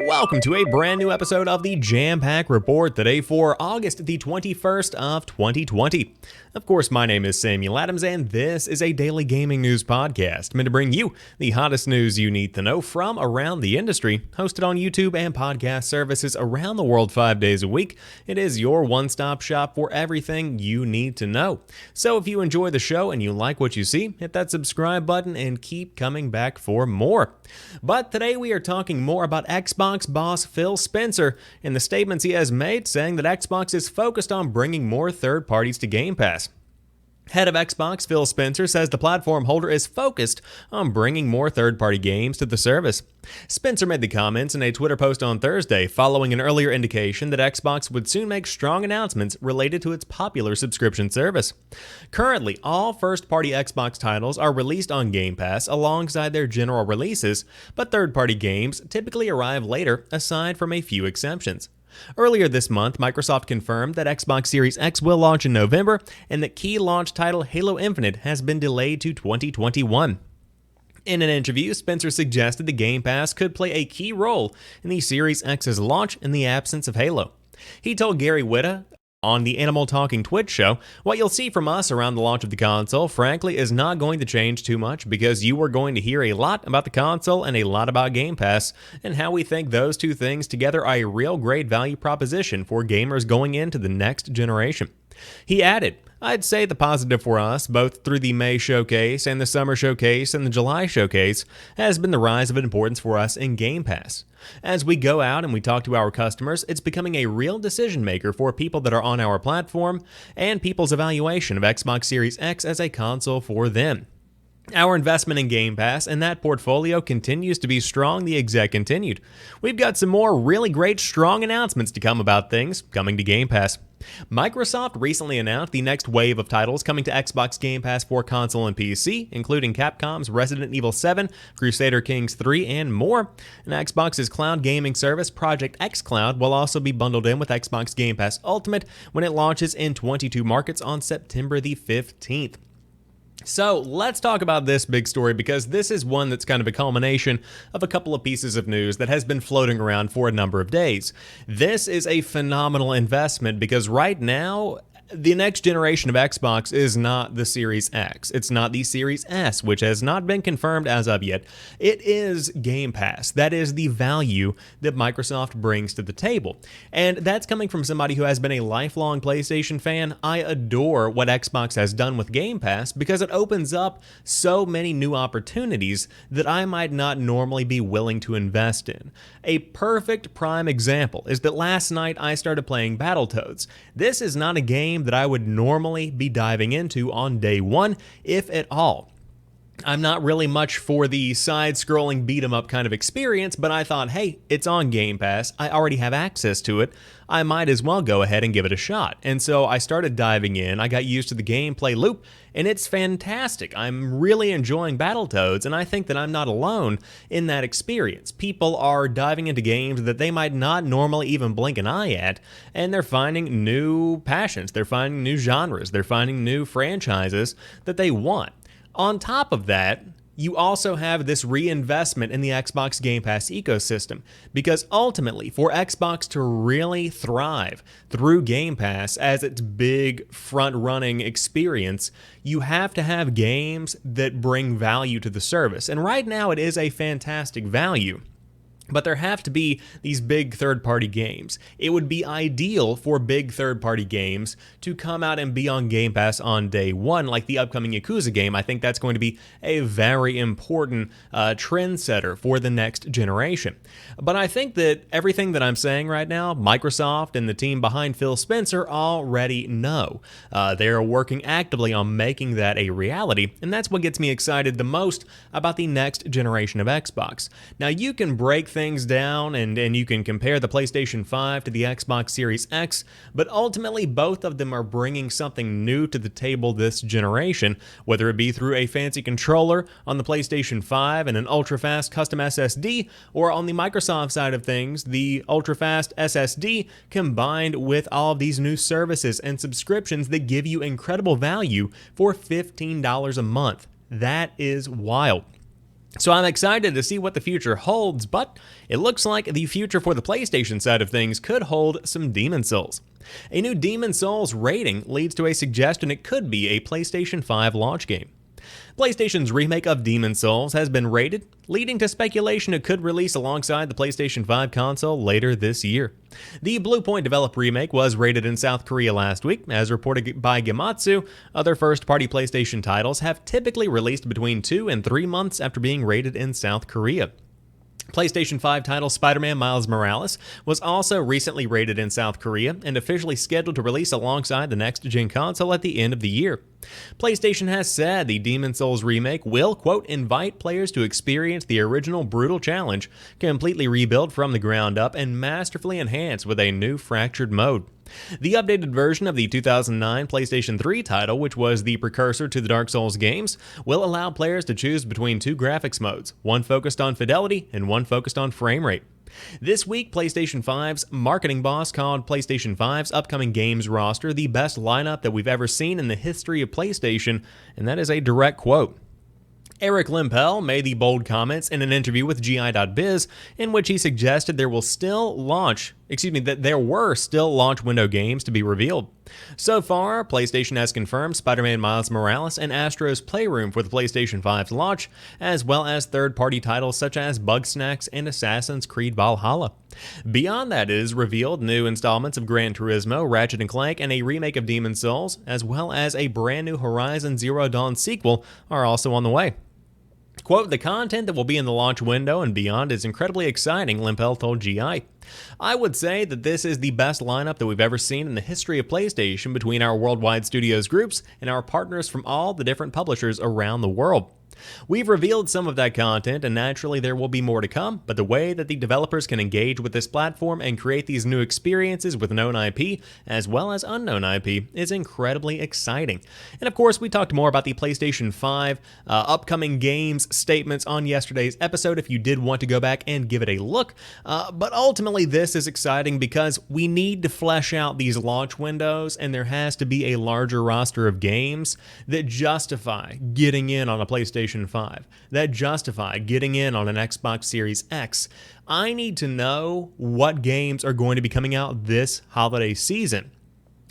Welcome to a brand new episode of the Jampack Report, today for August the 21st of 2020. Of course, my name is Samuel Adams, and this is a daily gaming news podcast meant to bring you the hottest news you need to know from around the industry. Hosted on YouTube and podcast services around the world 5 days a week, it is your one-stop shop for everything you need to know. So if you enjoy the show and you like what you see, hit that subscribe button and keep coming back for more. But today we are talking more about Xbox boss Phil Spencer and the statements he has made, saying that Xbox is focused on bringing more third parties to Game Pass. Head of Xbox, Phil Spencer, says the platform holder is focused on bringing more third-party games to the service. Spencer made the comments in a Twitter post on Thursday, following an earlier indication that Xbox would soon make strong announcements related to its popular subscription service. Currently, all first-party Xbox titles are released on Game Pass alongside their general releases, but third-party games typically arrive later, aside from a few exceptions. Earlier this month, Microsoft confirmed that Xbox Series X will launch in November, and that key launch title Halo Infinite has been delayed to 2021. In an interview, Spencer suggested the Game Pass could play a key role in the Series X's launch in the absence of Halo. He told Gary Whitta on the Animal Talking Twitch show, "What you'll see from us around the launch of the console, frankly, is not going to change too much, because you are going to hear a lot about the console and a lot about Game Pass, and how we think those two things together are a real great value proposition for gamers going into the next generation." He added, "I'd say the positive for us, both through the May showcase and the summer showcase and the July showcase, has been the rise of importance for us in Game Pass. As we go out and we talk to our customers, it's becoming a real decision maker for people that are on our platform and people's evaluation of Xbox Series X as a console for them. Our investment in Game Pass and that portfolio continues to be strong," the exec continued. "We've got some more really great, strong announcements to come about things coming to Game Pass." Microsoft recently announced the next wave of titles coming to Xbox Game Pass for console and PC, including Capcom's Resident Evil 7, Crusader Kings 3, and more. And Xbox's cloud gaming service, Project xCloud, will also be bundled in with Xbox Game Pass Ultimate when it launches in 22 markets on September the 15th. So let's talk about this big story, because this is one that's kind of a culmination of a couple of pieces of news that has been floating around for a number of days. This is a phenomenal investment, because right now, the next generation of Xbox is not the Series X. It's not the Series S, which has not been confirmed as of yet. It is Game Pass. That is the value that Microsoft brings to the table. And that's coming from somebody who has been a lifelong PlayStation fan. I adore what Xbox has done with Game Pass, because it opens up so many new opportunities that I might not normally be willing to invest in. A perfect prime example is that last night I started playing Battletoads. This is not a game that I would normally be diving into on day one, if at all. I'm not really much for the side-scrolling beat-em-up kind of experience, but I thought, hey, it's on Game Pass, I already have access to it, I might as well go ahead and give it a shot. And so I started diving in, I got used to the gameplay loop, and it's fantastic. I'm really enjoying Battletoads, and I think that I'm not alone in that experience. People are diving into games that they might not normally even blink an eye at, and they're finding new passions, they're finding new genres, they're finding new franchises that they want. On top of that, you also have this reinvestment in the Xbox Game Pass ecosystem, because ultimately, for Xbox to really thrive through Game Pass as its big front-running experience, you have to have games that bring value to the service. And right now, it is a fantastic value. But there have to be these big third-party games. It would be ideal for big third-party games to come out and be on Game Pass on day one, like the upcoming Yakuza game. I think that's going to be a very important trendsetter for the next generation. But I think that everything that I'm saying right now, Microsoft and the team behind Phil Spencer already know. They are working actively on making that a reality, and that's what gets me excited the most about the next generation of Xbox. Now, you can break things down and you can compare the PlayStation 5 to the Xbox Series X, but ultimately both of them are bringing something new to the table this generation, whether it be through a fancy controller on the PlayStation 5 and an ultra-fast custom SSD, or on the Microsoft side of things, the ultra-fast SSD combined with all of these new services and subscriptions that give you incredible value for $15 a month. That is wild. So I'm excited to see what the future holds, but it looks like the future for the PlayStation side of things could hold some Demon's Souls. A new Demon's Souls rating leads to a suggestion it could be a PlayStation 5 launch game. PlayStation's remake of Demon's Souls has been rated, leading to speculation it could release alongside the PlayStation 5 console later this year. The Bluepoint developed remake was rated in South Korea last week. As reported by Gematsu, other first-party PlayStation titles have typically released between 2 and 3 months after being rated in South Korea. PlayStation 5 title Spider-Man Miles Morales was also recently rated in South Korea and officially scheduled to release alongside the next-gen console at the end of the year. PlayStation has said the Demon's Souls remake will, quote, invite players to experience the original brutal challenge, completely rebuilt from the ground up and masterfully enhanced with a new fractured mode. The updated version of the 2009 PlayStation 3 title, which was the precursor to the Dark Souls games, will allow players to choose between two graphics modes, one focused on fidelity and one focused on frame rate. This week, PlayStation 5's marketing boss called PlayStation 5's upcoming games roster the best lineup that we've ever seen in the history of PlayStation, and that is a direct quote. Eric Limpel made the bold comments in an interview with GI.biz in which he suggested there were still launch window games to be revealed. So far, PlayStation has confirmed Spider-Man Miles Morales and Astro's Playroom for the PlayStation 5's launch, as well as third-party titles such as Bugsnax and Assassin's Creed Valhalla. Beyond that, it is revealed new installments of Gran Turismo, Ratchet & Clank, and a remake of Demon's Souls, as well as a brand new Horizon Zero Dawn sequel are also on the way. Quote, the content that will be in the launch window and beyond is incredibly exciting, Limpel told GI. I would say that this is the best lineup that we've ever seen in the history of PlayStation between our worldwide studios groups and our partners from all the different publishers around the world. We've revealed some of that content, and naturally there will be more to come, but the way that the developers can engage with this platform and create these new experiences with known IP as well as unknown IP is incredibly exciting. And of course, we talked more about the PlayStation 5 upcoming games statements on yesterday's episode if you did want to go back and give it a look, but ultimately this is exciting because we need to flesh out these launch windows, and there has to be a larger roster of games that justify getting in on a PlayStation 5, that justify getting in on an Xbox Series X. I need to know what games are going to be coming out this holiday season.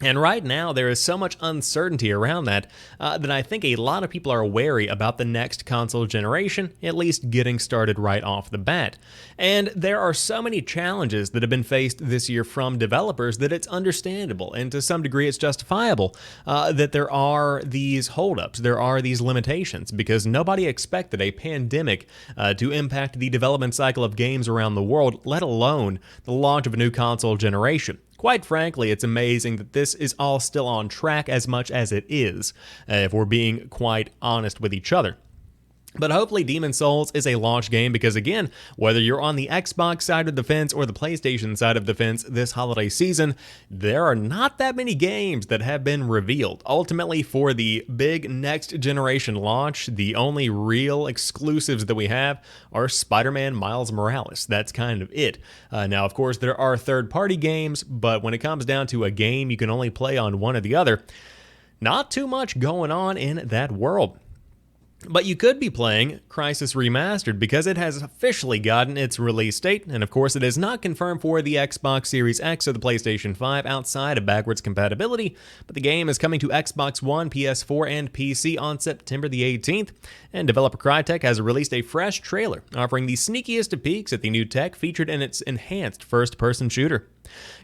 And right now, there is so much uncertainty around that that I think a lot of people are wary about the next console generation, at least getting started right off the bat. And there are so many challenges that have been faced this year from developers that it's understandable, and to some degree it's justifiable, that there are these holdups, there are these limitations, because nobody expected a pandemic to impact the development cycle of games around the world, let alone the launch of a new console generation. Quite frankly, it's amazing that this is all still on track as much as it is, if we're being quite honest with each other. But hopefully Demon's Souls is a launch game because, again, whether you're on the Xbox side of the fence or the PlayStation side of the fence this holiday season, there are not that many games that have been revealed. Ultimately, for the big next generation launch, the only real exclusives that we have are Spider-Man Miles Morales. That's kind of it. Now, of course, there are third-party games, but when it comes down to a game you can only play on one or the other, not too much going on in that world. But you could be playing Crysis Remastered because it has officially gotten its release date, and of course it is not confirmed for the Xbox Series X or the PlayStation 5 outside of backwards compatibility, but the game is coming to Xbox One, PS4, and PC on September the 18th, and developer Crytek has released a fresh trailer offering the sneakiest of peeks at the new tech featured in its enhanced first-person shooter.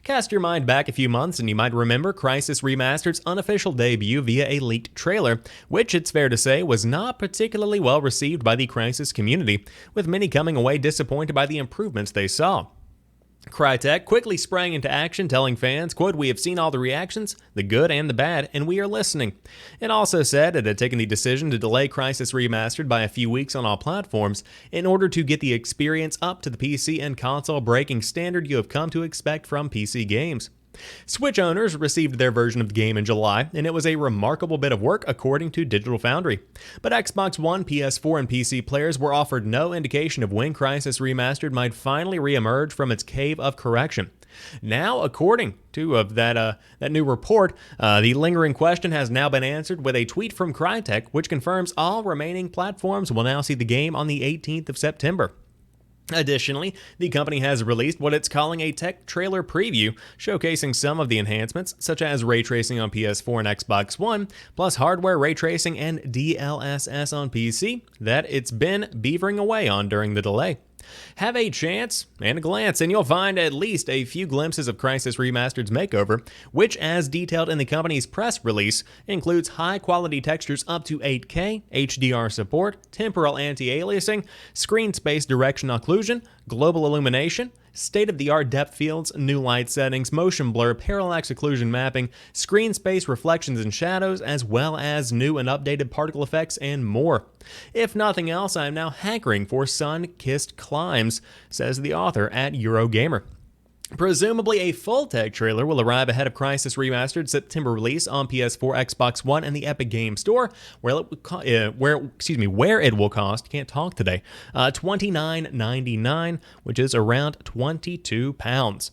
Cast your mind back a few months and you might remember Crysis Remastered's unofficial debut via a leaked trailer, which it's fair to say was not particularly well received by the Crysis community, with many coming away disappointed by the improvements they saw. Crytek quickly sprang into action, telling fans, quote, "We have seen all the reactions, the good and the bad, and we are listening." It also said it had taken the decision to delay Crysis Remastered by a few weeks on all platforms in order to get the experience up to the PC and console breaking standard you have come to expect from PC games. Switch owners received their version of the game in July, and it was a remarkable bit of work according to Digital Foundry. But Xbox One, PS4, and PC players were offered no indication of when Crysis Remastered might finally re-emerge from its cave of correction. Now, according to that new report, the lingering question has now been answered with a tweet from Crytek, which confirms all remaining platforms will now see the game on the 18th of September. Additionally, the company has released what it's calling a tech trailer preview, showcasing some of the enhancements, such as ray tracing on PS4 and Xbox One, plus hardware ray tracing and DLSS on PC, that it's been beavering away on during the delay. Have a chance and a glance, and you'll find at least a few glimpses of Crysis Remastered's makeover, which, as detailed in the company's press release, includes high-quality textures up to 8K, HDR support, temporal anti-aliasing, screen space direction occlusion, global illumination, state-of-the-art depth fields, new light settings, motion blur, parallax occlusion mapping, screen space reflections and shadows, as well as new and updated particle effects and more. If nothing else, I am now hankering for sun-kissed climbs, says the author at Eurogamer. Presumably, a full tech trailer will arrive ahead of Crysis Remastered September release on PS4, Xbox One, and the Epic Game Store, where it will cost, can't talk today, $29.99, which is around £22.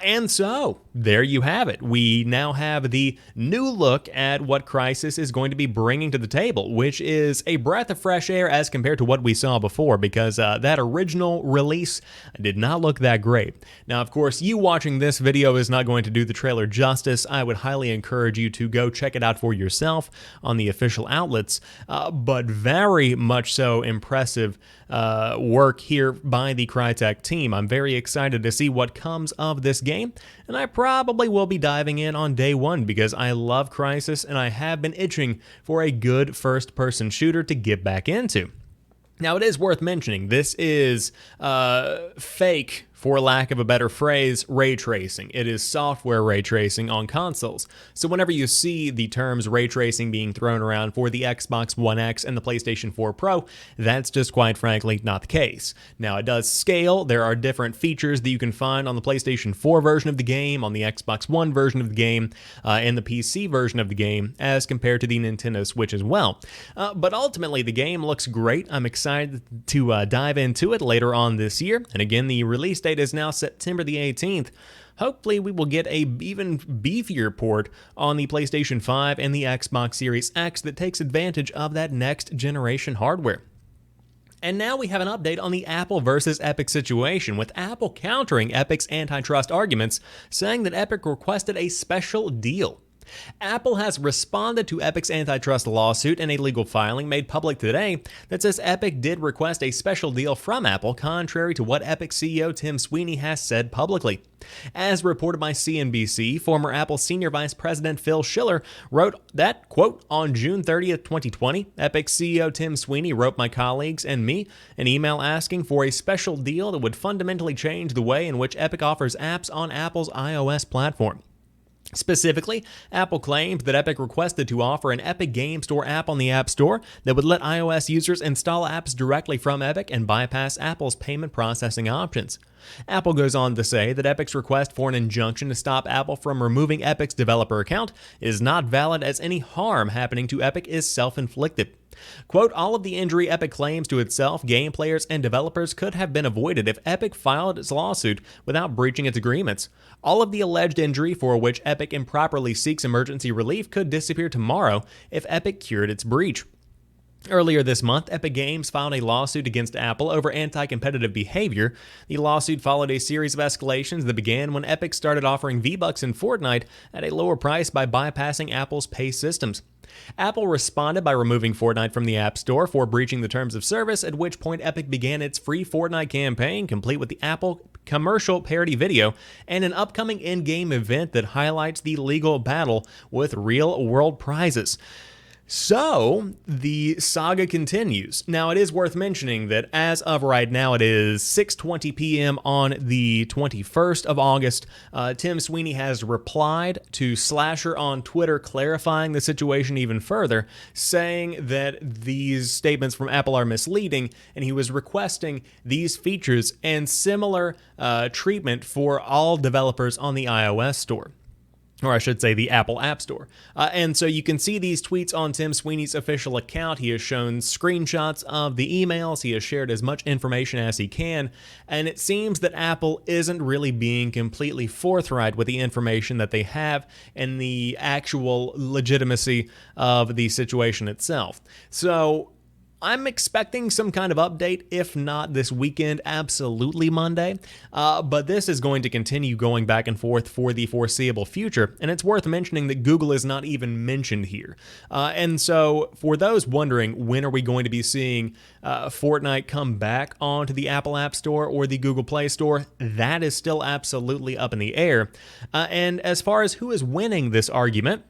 And so, there you have it. We now have the new look at what Crysis is going to be bringing to the table, which is a breath of fresh air as compared to what we saw before, because that original release did not look that great. Now, of course, you watching this video is not going to do the trailer justice. I would highly encourage you to go check it out for yourself on the official outlets, but very much so impressive work here by the Crytek team. I'm very excited to see what comes of this game, and I probably will be diving in on day one because I love Crysis and I have been itching for a good first-person shooter to get back into. Now, it is worth mentioning, this is fake, for lack of a better phrase, ray tracing. It is software ray tracing on consoles. So whenever you see the terms ray tracing being thrown around for the Xbox One X and the PlayStation 4 Pro, that's just quite frankly not the case. Now, it does scale. There are different features that you can find on the PlayStation 4 version of the game, on the Xbox One version of the game, and the PC version of the game, as compared to the Nintendo Switch as well. But ultimately, the game looks great. I'm excited to dive into it later on this year. And again, the release date is now September the 18th. Hopefully we will get a even beefier port on the PlayStation 5 and the Xbox Series X that takes advantage of that next generation hardware. And now we have an update on the Apple versus Epic situation, with Apple countering Epic's antitrust arguments, saying that Epic requested a special deal. Apple has responded to Epic's antitrust lawsuit in a legal filing made public today that says Epic did request a special deal from Apple, contrary to what Epic CEO Tim Sweeney has said publicly. As reported by CNBC, former Apple Senior Vice President Phil Schiller wrote that, quote, on June 30th, 2020, Epic CEO Tim Sweeney wrote my colleagues and me an email asking for a special deal that would fundamentally change the way in which Epic offers apps on Apple's iOS platform. Specifically, Apple claimed that Epic requested to offer an Epic Game Store app on the App Store that would let iOS users install apps directly from Epic and bypass Apple's payment processing options. Apple goes on to say that Epic's request for an injunction to stop Apple from removing Epic's developer account is not valid, as any harm happening to Epic is self-inflicted. Quote, all of the injury Epic claims to itself, game players, and developers could have been avoided if Epic filed its lawsuit without breaching its agreements. All of the alleged injury for which Epic improperly seeks emergency relief could disappear tomorrow if Epic cured its breach. Earlier this month, Epic Games filed a lawsuit against Apple over anti-competitive behavior. The lawsuit followed a series of escalations that began when Epic started offering V-Bucks in Fortnite at a lower price by bypassing Apple's pay systems. Apple responded by removing Fortnite from the App Store for breaching the terms of service, at which point Epic began its free Fortnite campaign, complete with the Apple commercial parody video and an upcoming in-game event that highlights the legal battle with real-world prizes. So, the saga continues. Now, it is worth mentioning that as of right now, it is 6:20 p.m. on the 21st of August. Tim Sweeney has replied to Slasher on Twitter, clarifying the situation even further, saying that these statements from Apple are misleading, and he was requesting these features and similar treatment for all developers on the iOS store. or I should say the Apple App Store. And so you can see these tweets on Tim Sweeney's official account. He has shown screenshots of the emails. He has shared as much information as he can. And it seems that Apple isn't really being completely forthright with the information that they have and the actual legitimacy of the situation itself. So I'm expecting some kind of update, if not this weekend, absolutely Monday. But this is going to continue going back and forth for the foreseeable future. And it's worth mentioning that Google is not even mentioned here. And so for those wondering, when are we going to be seeing Fortnite come back onto the Apple App Store or the Google Play Store, that is still absolutely up in the air. And as far as who is winning this argument,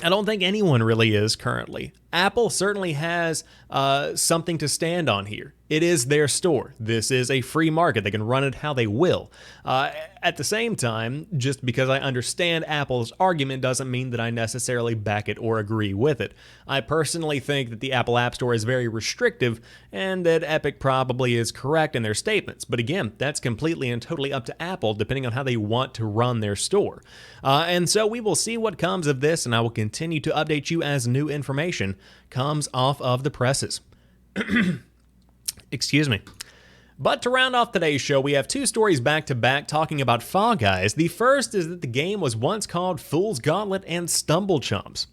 I don't think anyone really is currently. Apple certainly has something to stand on here. It is their store. This is a free market. They can run it how they will. At the same time, just because I understand Apple's argument doesn't mean that I necessarily back it or agree with it. I personally think that the Apple App Store is very restrictive and that Epic probably is correct in their statements. But again, that's completely and totally up to Apple, depending on how they want to run their store. And so we will see what comes of this, and I will continue to update you as new information comes off of the presses. Excuse me. But to round off today's show, we have two stories back to back talking about Fall Guys. The first is that the game was once called Fool's Gauntlet and Stumble Chums.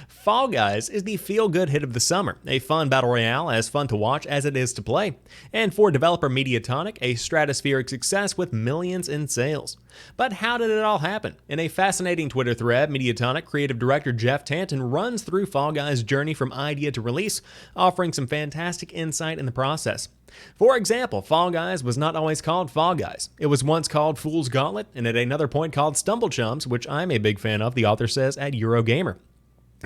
Fall Guys is the feel-good hit of the summer, a fun battle royale as fun to watch as it is to play, and for developer Mediatonic, a stratospheric success with millions in sales. But how did it all happen? In a fascinating Twitter thread, Mediatonic creative director Jeff Tanton runs through Fall Guys' journey from idea to release, offering some fantastic insight in the process. For example, Fall Guys was not always called Fall Guys. It was once called Fool's Gauntlet, and at another point called Stumble Chums, which I'm a big fan of, the author says at Eurogamer.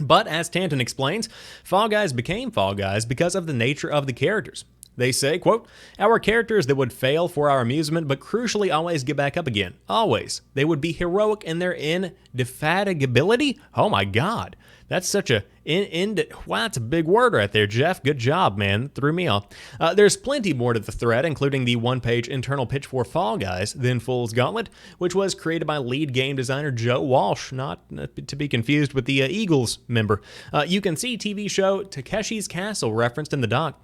But as Tanton explains, Fall Guys became Fall Guys because of the nature of the characters. They say, quote, "Our characters that would fail for our amusement but crucially always get back up again. Always. They would be heroic in their indefatigability." Oh my god. That's such a wow, that's a big word right there, Jeff. Good job, man. Threw me off. There's plenty more to the thread, including the one-page internal pitch for Fall Guys, then Fool's Gauntlet, which was created by lead game designer Joe Walsh, not to be confused with the Eagles member. You can see TV show Takeshi's Castle referenced in the doc.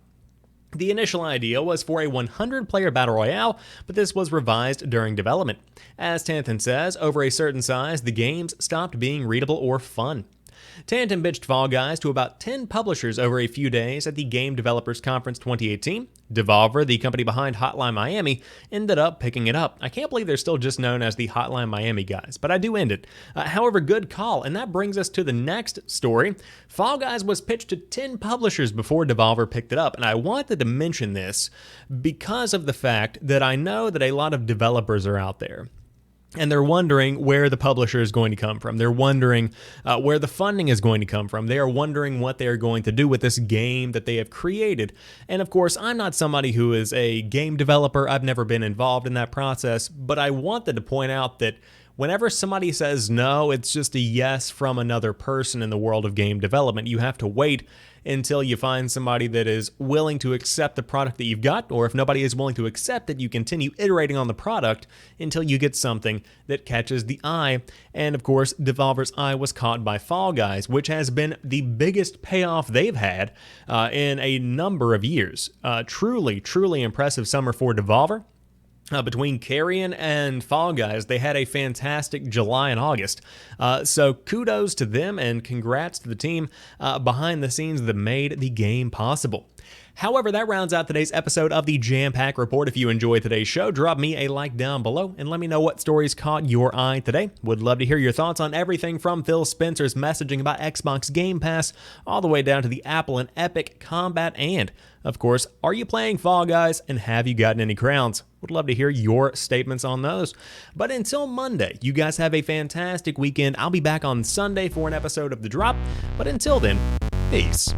The initial idea was for a 100-player battle royale, but this was revised during development. As Tanton says, over a certain size, the games stopped being readable or fun. Tanton pitched Fall Guys to about 10 publishers over a few days at the Game Developers Conference 2018. Devolver, the company behind Hotline Miami, ended up picking it up. I can't believe they're still just known as the Hotline Miami guys, but I do end it. However, good call, and that brings us to the next story. Fall Guys was pitched to 10 publishers before Devolver picked it up, and I wanted to mention this because of the fact that I know that a lot of developers are out there. And they're wondering where the publisher is going to come from. They're wondering where the funding is going to come from. They are wondering what they are going to do with this game that they have created. And of course, I'm not somebody who is a game developer. I've never been involved in that process. But I wanted to point out that whenever somebody says no, it's just a yes from another person in the world of game development. You have to wait until you find somebody that is willing to accept the product that you've got, or if nobody is willing to accept it, you continue iterating on the product until you get something that catches the eye. And of course, Devolver's eye was caught by Fall Guys, which has been the biggest payoff they've had in a number of years. Truly, truly impressive summer for Devolver. Between Carrion and Fall Guys, they had a fantastic July and August. So kudos to them and congrats to the team behind the scenes that made the game possible. However, that rounds out today's episode of the Jampack Report. If you enjoyed today's show, drop me a like down below and let me know what stories caught your eye today. Would love to hear your thoughts on everything from Phil Spencer's messaging about Xbox Game Pass all the way down to the Apple and Epic combat, and of course, are you playing Fall Guys and have you gotten any crowns? Would love to hear your statements on those. But until Monday, you guys have a fantastic weekend. I'll be back on Sunday for an episode of The Drop. But until then, peace.